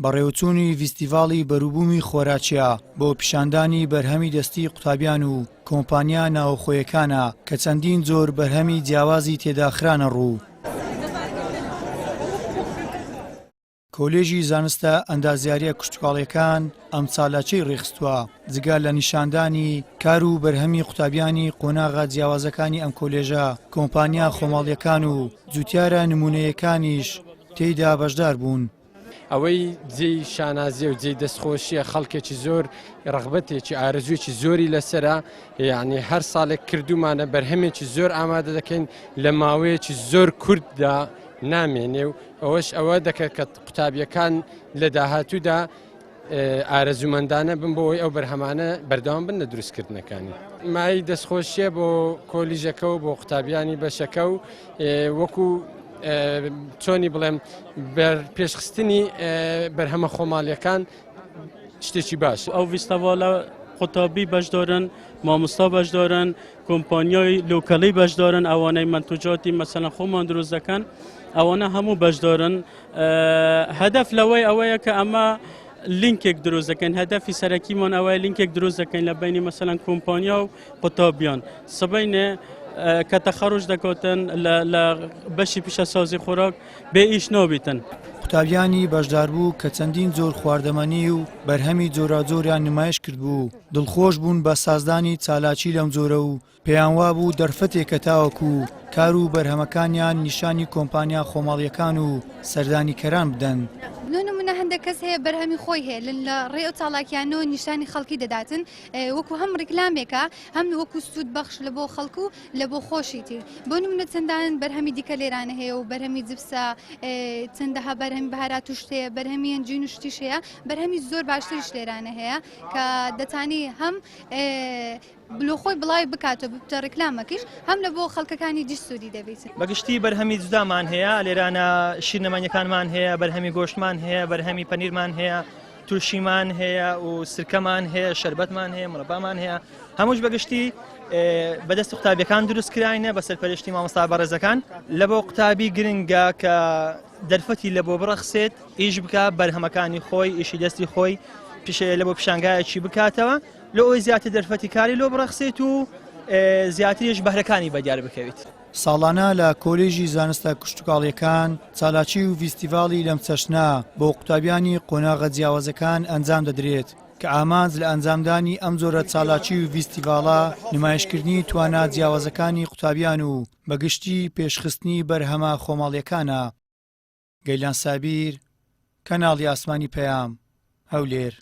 بەڕێوەچوونی ڤیستیڤاڵی بەرووبوومی خۆراکیە بۆ پیشاندانی بەرهەمی دەستی قوتابیان و کۆمپانیا ناوخۆیەکانە کە چەندین جۆر بەرهەمی جیاوازی تێداخرانە ڕوو. کۆلێژی زانستە ئەندازیاریە کشتوکاڵیەکان ئەم چالاکیی ڕێخستووە جگە لە نیشاندانی کار و بەرهەمی قوتابیانی قۆناغا جیاوازەکانی ئەم کۆلێژە کۆمپانیا خۆماڵیەکان و جوتیارە نمونەیەکانیش تێیدا بەشدار بوون. ئەوەی جێی شانازیە و جێی دەستخۆشیە خەڵکێکی زۆر ڕغبەتێکی ئارەزوویەکی زۆری لەسرە، یعنی هەر ساڵێک کردومانە بەرهەمێکی زۆر ئامادە دەکەین لە ماوەیەکی زۆر کورتدا نامێنێ و ئەوەش ئەوە دەکات کە قوتابیەکان لە داهاتوودا ئارەزومەندانە بن بۆەوەی ئەو بەرهەمانە بەردەوام بن لە دروستکردنەکانی. مای دەستخۆشیە بۆ کۆلیژەکە و بۆ قوتابیانی بەشەکە و وەکو چۆنی بڵێم پێشخستنی بەرهەمە خۆماڵیەکان شتێکی باش. ئەو ڤیستیڤالە قوتابی بەشدارن، مامۆستا بەشدارن، کۆمپانیای لۆکەڵی بەشدارن، ئەوانەی منتوجاتی مەسەلەن خۆمان دروست دەکەن، ئەوانە هەموو بەشدارن. هەدەف لەوەی ئەوەیە کە ئەمە لینکێک دروست دەکەین، هەدەفی سەرەکیمان ئەوەیە لینکێک دروست دەکەین لە بینی مەسەلەن کۆمپانیا و قوتابیان سبەینێ کە تەخەڕوج دەکەوتن لە بەشی پیشەسازی خۆراک بێ ئیش نابێتن. قوتابیانی بەشدار بوو کە چەندین جۆر خواردەمەنی و بەرهەمی جۆراجۆریان نمایش کرد بوو دڵخۆش بوون بە سازدانی چالاکی لەم جۆرە و پێیان وابوو دەرفەتێکە تاوەکو کار و بەرهەمەکانیان نیشانی کۆمپانیا خۆماڵیەکان و سەردانیکەران بدەن. نمونە هەندێک کەس هەیە بەرهەمی خۆی هەیە لە ڕێ و چالاکیانەوە نیشانی خەڵکی دەداتن، وەکو هەم ڕیکلامێکە هەم وەکو سوود بەخش لە بۆ خەڵکو و لە بۆ خۆشی تر. بۆ نمونە چەندان بەرهەمی دیکە لێرانە هەیە و بەرهەمی جبسە، چەندەها بەرهەمی بەهارات و شتەیە، بەرهەمی ئەنجین و شتیش هەیە، بەرهەمی زۆر باشتریش لێرانە هەیە کە دەتانی هەم بلۆخۆی بڵاوی بکاتەوە بتە ڕیکلامەکەیش هەم لە بۆ خەڵکەکانی دیش سوودی دەبێت. بەگشتی بەرهەمی جودامان هەیە، لێرانە شیرنەمەنیەکانمان هەیە، بەرهەمی گۆشتمان هەیە، بەرهەمی پەنیرمان هەیە، تووشیمان هەیە و سرکەمان هەیە، شەربەتمان هەیە، مڕەبامان هەیە، هەمووش بەگشتی بەدەست قوتابیەکان دروست کراینە بە سەرپەرشتی مامۆستا بەڕێزەکان. لە بۆ قوتابی گرنگە کە دەرفەتی لە بۆ بڕەخسێت ئیش بکە بەرهەمەکانی خۆی، ئیشی دەستی خۆی لە بۆ پیشانگایەکی بکاتەوە لە ئەوی زیاتر دەرفەتی کاری لۆ بڕەخسێت و زیاتریش بەهرەکانی بەدیار بکەوێت. ساڵانە لە کۆلێژی زانستە کشتوکاڵیەکان چالاکی و ڤیستیڤاڵی لەم چەشنە بۆ قوتابیانی قۆناغە جیاوازەکان ئەنجام دەدرێت کە ئامانج لە ئەنجامدانی ئەم جۆرە چالاکی و ڤیستیڤاڵە نمایشکردنی توانە جیاوازەکانی قوتابیان و بەگشتی پێشخستنی بەرهەمە خۆماڵیەکانە. گەیلان سابیر، کەناڵی ئاسمانی پەیام، هەولێر.